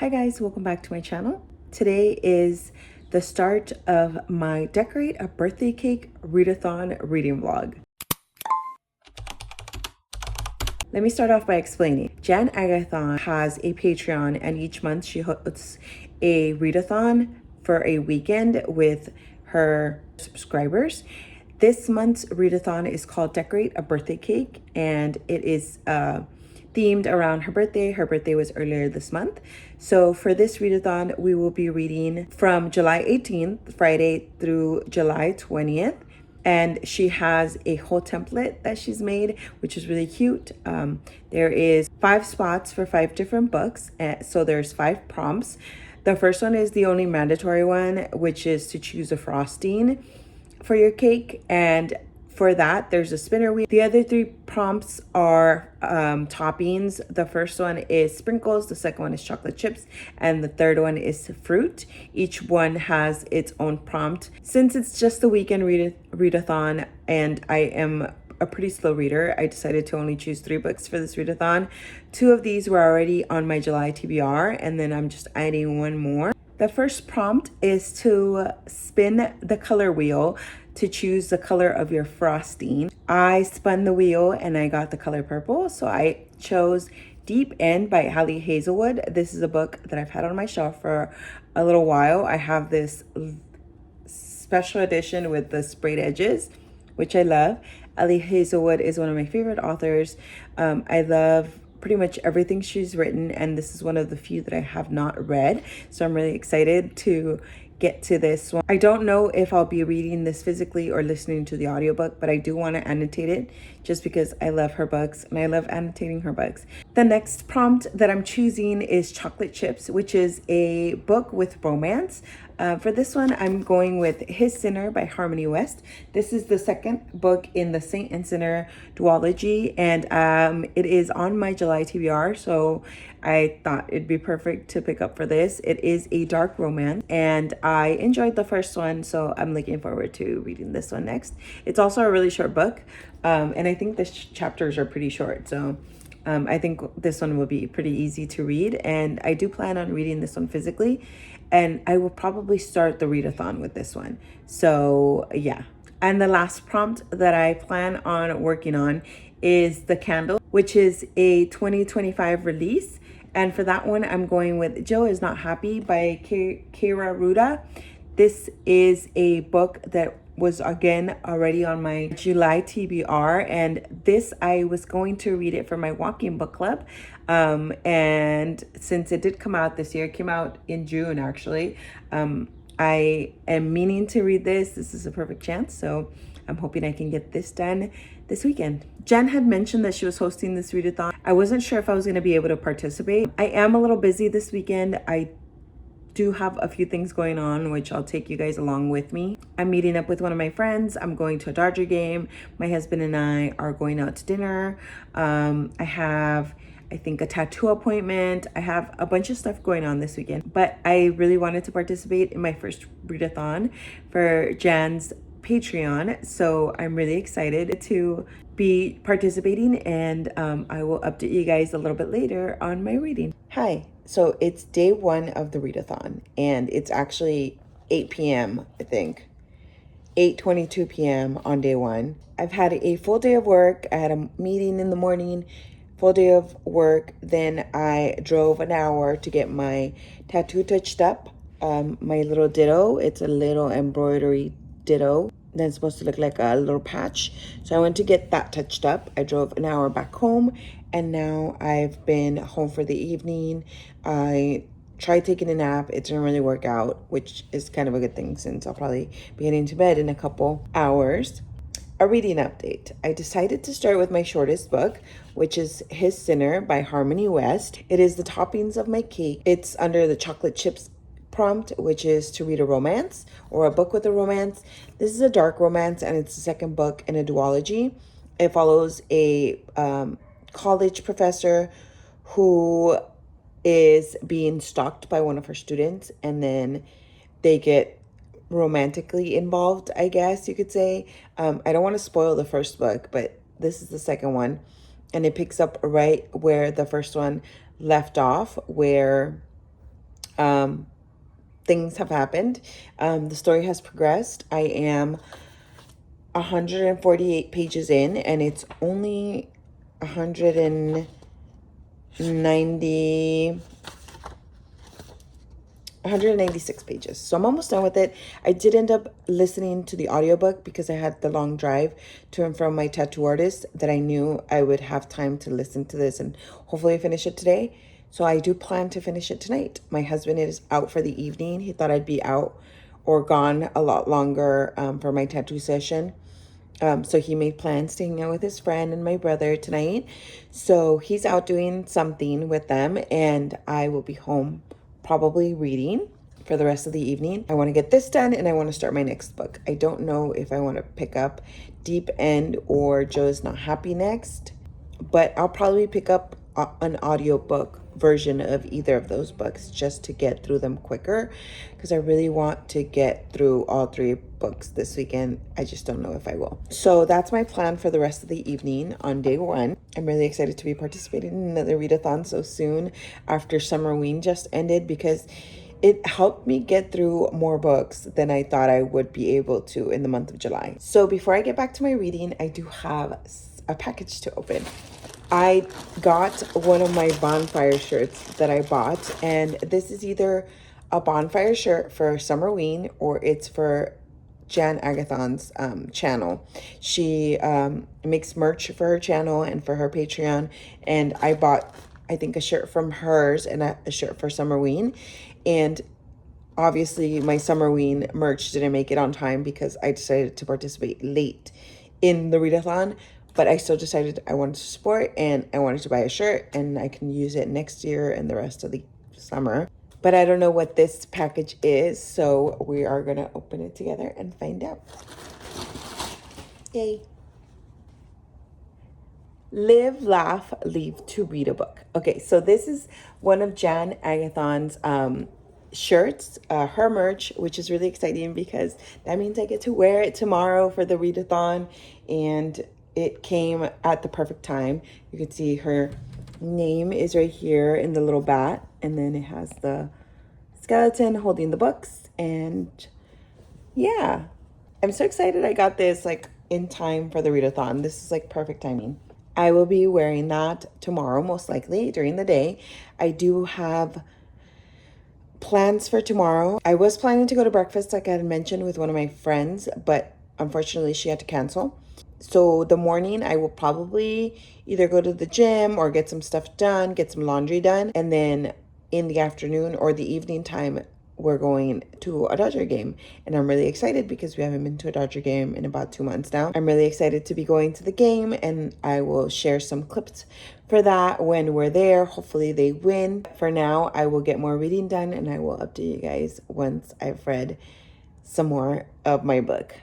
Hi guys, welcome back to my channel. Today is the start of my Decorate a Birthday Cake Readathon reading vlog. Let me start off by explaining. Jan Agathon has a Patreon and each month she hosts a readathon for a weekend with her subscribers. This month's readathon is called Decorate a Birthday Cake and it is themed around her birthday. Her birthday was earlier this month. So for this readathon, we will be reading from July 18th, Friday through July 20th. And she has a whole template that she's made, which is really cute. There is 5 spots for 5 different books. So there's 5 prompts. The first one is the only mandatory one, which is to choose a frosting for your cake. And for that, there's a spinner wheel. The other 3 prompts are toppings. The first one is sprinkles, the second one is chocolate chips, and the third one is fruit. Each one has its own prompt. Since it's just the weekend readathon and I am a pretty slow reader, I decided to only choose 3 books for this readathon. 2 of these were already on my July TBR, and then I'm just adding 1 more. The first prompt is to spin the color wheel to choose the color of your frosting. I spun the wheel and I got the color purple, so I chose Deep End by Ali Hazelwood. This is a book that I've had on my shelf for a little while. I have this special edition with the sprayed edges, which I love. Ali Hazelwood is one of my favorite authors. I love pretty much everything she's written, and this is one of the few that I have not read, so I'm really excited to get to this one. I don't know if I'll be reading this physically or listening to the audiobook, but I do want to annotate it just because I love her books and I love annotating her books. The next prompt that I'm choosing is Chocolate Chips, which is a book with romance. For this one, I'm going with His Sinner by Harmony West. This is the second book in the Saint and Sinner duology, and it is on my July TBR, so I thought it'd be perfect to pick up for this. It is a dark romance, and I enjoyed the first one, so I'm looking forward to reading this one next. It's also a really short book, and I think the chapters are pretty short, so I think this one will be pretty easy to read, and I do plan on reading this one physically, and I will probably start the readathon with this one. So yeah. And the last prompt that I plan on working on is The Candle, which is a 2025 release. And for that one, I'm going with Joe Is Not Happy by LAIR ReadatHon. This is a book that was again already on my July TBR, and this I was going to read it for my walking book club, and since it did come out this year, it came out in June actually, I am meaning to read this. This is a perfect chance, so I'm hoping I can get this done this weekend. Jen had mentioned that she was hosting this readathon. I wasn't sure if I was going to be able to participate. I am a little busy this weekend. I do have a few things going on, which I'll take you guys along with me. I'm meeting up with one of my friends. I'm going to a Dodger game. My husband and I are going out to dinner. I have, I think, a tattoo appointment. I have a bunch of stuff going on this weekend, but I really wanted to participate in my first readathon for Jan's Patreon, so I'm really excited to be participating, and I will update you guys a little bit later on my reading. Hi, so it's day 1 of the readathon, and it's actually 8 p.m. I think 8:22 p.m. on day 1. I've had a full day of work. I had a meeting in the morning, full day of work, then I drove an hour to get my tattoo touched up, my little ditto. It's a little embroidery ditto that's supposed to look like a little patch, so I went to get that touched up. I drove an hour back home, and now I've been home for the evening. I tried taking a nap. It didn't really work out, which is kind of a good thing since I'll probably be heading to bed in a couple hours. A reading update. I decided to start with my shortest book, which is His Sinner by Harmony West. It is the toppings of my cake. It's under the chocolate chips prompt, which is to read a romance or a book with a romance. This is a dark romance, and it's the second book in a duology. It follows a college professor who is being stalked by one of her students, and then they get romantically involved, I guess you could say. I don't want to spoil the first book, but this is the second one, and it picks up right where the first one left off, where things have happened. The story has progressed. I am 148 pages in, and it's only 196 pages. So I'm almost done with it. I did end up listening to the audiobook because I had the long drive to and from my tattoo artist that I knew I would have time to listen to this and hopefully finish it today. So I do plan to finish it tonight. My husband is out for the evening. He thought I'd be out or gone a lot longer for my tattoo session. So he made plans to hang out with his friend and my brother tonight. So he's out doing something with them, and I will be home probably reading for the rest of the evening. I want to get this done, and I want to start my next book. I don't know if I want to pick up Deep End or Joe's Not Happy next, but I'll probably pick up an audiobook version of either of those books just to get through them quicker, because I really want to get through all 3 books this weekend. I just don't know if I will. So that's my plan for the rest of the evening on day 1. I'm really excited to be participating in another readathon so soon after Summerween just ended, because it helped me get through more books than I thought I would be able to in the month of July. So before I get back to my reading, I do have a package to open. I got one of my bonfire shirts that I bought, and this is either a bonfire shirt for Summerween or it's for Jan Agathon's channel. She makes merch for her channel and for her Patreon, and I bought, I think, a shirt from hers and a shirt for Summerween. And obviously my Summerween merch didn't make it on time because I decided to participate late in the readathon, but I still decided I wanted to support and I wanted to buy a shirt, and I can use it next year and the rest of the summer. But I don't know what this package is, so we are going to open it together and find out. Yay. Live, laugh, leave to read a book. Okay, so this is one of Jan Agathon's shirts, her merch, which is really exciting because that means I get to wear it tomorrow for the readathon, and it came at the perfect time. You can see her name is right here in the little bat, and then it has the skeleton holding the books, and yeah, I'm so excited I got this like in time for the readathon. This is like perfect timing. I will be wearing that tomorrow, most likely during the day. I do have plans for tomorrow. I was planning to go to breakfast, like I had mentioned, with one of my friends, but unfortunately she had to cancel. So the morning I will probably either go to the gym or get some stuff done, get some laundry done, and then in the afternoon or the evening time we're going to a Dodger game, and I'm really excited because we haven't been to a Dodger game in about 2 months now. I'm really excited to be going to the game, and I will share some clips for that when we're there. Hopefully they win. For now, I will get more reading done, and I will update you guys once I've read some more of my book.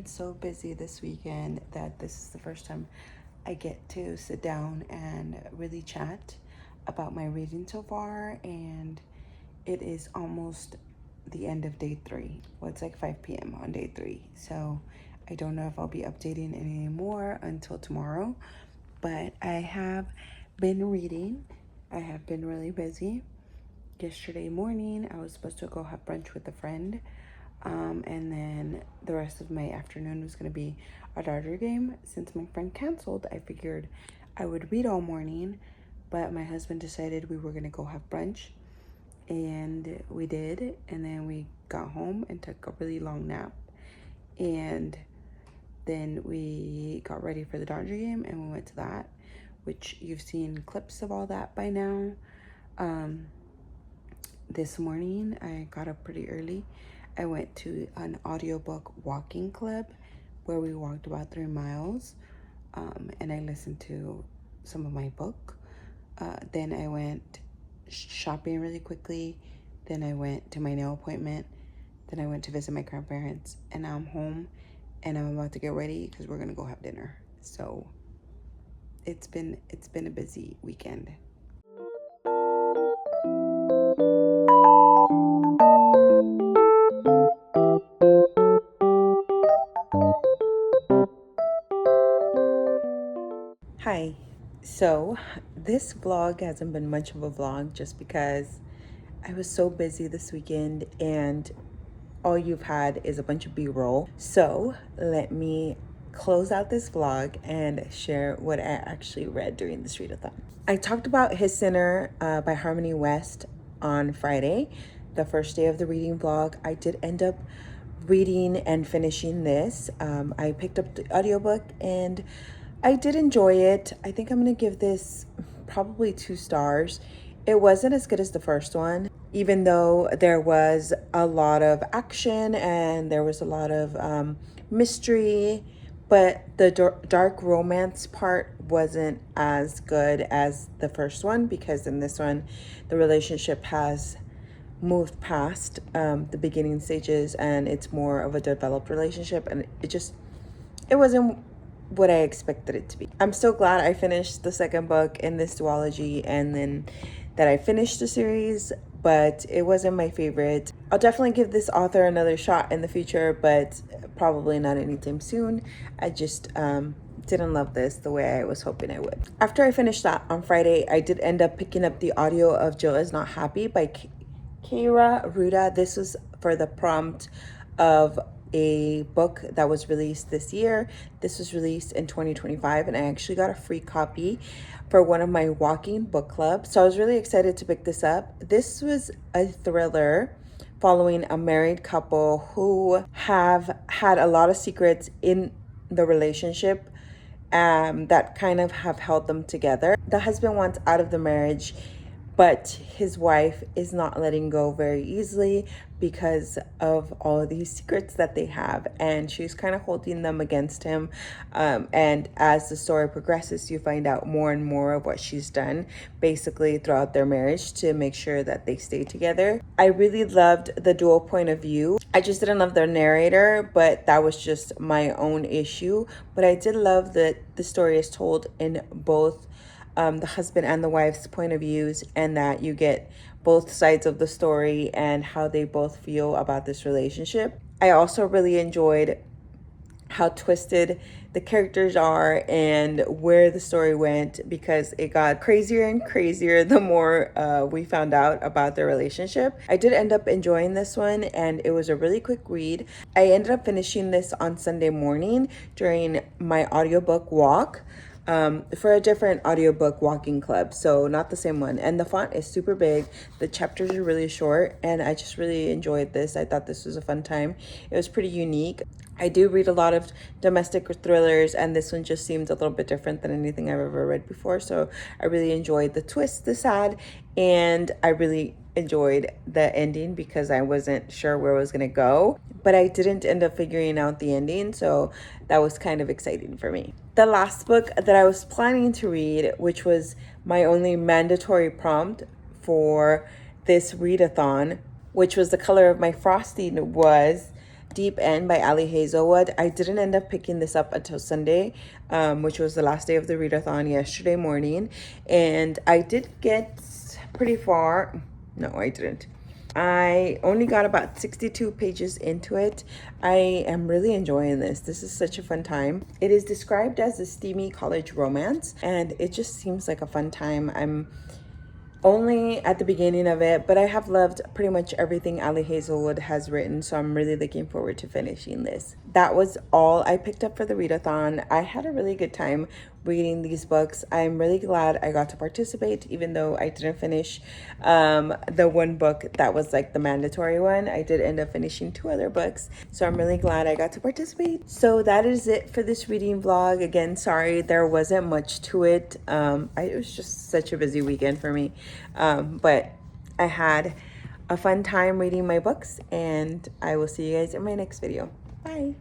So busy this weekend that this is the first time I get to sit down and really chat about my reading so far, and it is almost the end of day 3. Well, it's like 5 p.m. on day 3, so I don't know if I'll be updating any more until tomorrow, but I have been reading. I have been really busy. Yesterday morning I was supposed to go have brunch with a friend, And then the rest of my afternoon was going to be a Dodger game. Since my friend canceled, I figured I would read all morning, but my husband decided we were going to go have brunch, and we did. And then we got home and took a really long nap, and then we got ready for the Dodger game and we went to that, which you've seen clips of all that by now. This morning I got up pretty early. I went to an audiobook walking club where we walked about 3 miles, and I listened to some of my book. Then I went shopping really quickly. Then I went to my nail appointment. Then I went to visit my grandparents, and now I'm home and I'm about to get ready because we're gonna go have dinner. So it's been a busy weekend. Hi. So, this vlog hasn't been much of a vlog just because I was so busy this weekend and all you've had is a bunch of B-roll. So, let me close out this vlog and share what I actually read during this readathon. I talked about His Sinner by Harmony West on Friday, the first day of the reading vlog. I did end up reading and finishing this. I picked up the audiobook and I did enjoy it. I think I'm gonna give this probably 2 stars. It wasn't as good as the first one, even though there was a lot of action and there was a lot of mystery, but the dark romance part wasn't as good as the first one, because in this one, the relationship has moved past the beginning stages and it's more of a developed relationship, and it wasn't what I expected it to be. I'm still glad I finished the second book in this duology and then that I finished the series, but it wasn't my favorite. I'll definitely give this author another shot in the future, but probably not anytime soon. I just didn't love this the way I was hoping I would. After I finished that on Friday, I did end up picking up the audio of Jill Is Not Happy by LAIR READATHON. This was for the prompt of a book that was released this year. This was released in 2025 and I actually got a free copy for one of my walking book clubs. So I was really excited to pick this up. This was a thriller following a married couple who have had a lot of secrets in the relationship that kind of have held them together. The husband wants out of the marriage, but his wife is not letting go very easily because of all of these secrets that they have, and she's kind of holding them against him. And as the story progresses, you find out more and more of what she's done basically throughout their marriage to make sure that they stay together. I really loved the dual point of view. I just didn't love the narrator, but that was just my own issue. But I did love that the story is told in both the husband and the wife's point of views, and that you get both sides of the story and how they both feel about this relationship. I also really enjoyed how twisted the characters are and where the story went, because it got crazier and crazier the more we found out about their relationship. I did end up enjoying this one and it was a really quick read. I ended up finishing this on Sunday morning during my audiobook walk. For a different audiobook walking club, so not the same one. And the font is super big. The chapters are really short, and I just really enjoyed this. I thought this was a fun time. It was pretty unique. I do read a lot of domestic thrillers, and this one just seemed a little bit different than anything I've ever read before. So I really enjoyed the twist this had, and I really enjoyed the ending because I wasn't sure where it was going to go, but I didn't end up figuring out the ending, so that was kind of exciting for me. The last book that I was planning to read, which was my only mandatory prompt for this readathon, which was the color of my frosting, was Deep End by Ali Hazelwood. I didn't end up picking this up until Sunday, which was the last day of the readathon yesterday morning, and I did get pretty far. No, I didn't. I only got about 62 pages into it. I am really enjoying this. This is such a fun time. It is described as a steamy college romance, and it just seems like a fun time. only at the beginning of it, but I have loved pretty much everything Ali Hazelwood has written, so I'm really looking forward to finishing this. That was all I picked up for the readathon. I had a really good time reading these books. I'm really glad I got to participate, even though I didn't finish the one book that was like the mandatory one. I did end up finishing 2 other books, so I'm really glad I got to participate. So that is it for this reading vlog. Again, sorry there wasn't much to it. It was just such a busy weekend for me, but I had a fun time reading my books, and I will see you guys in my next video. Bye.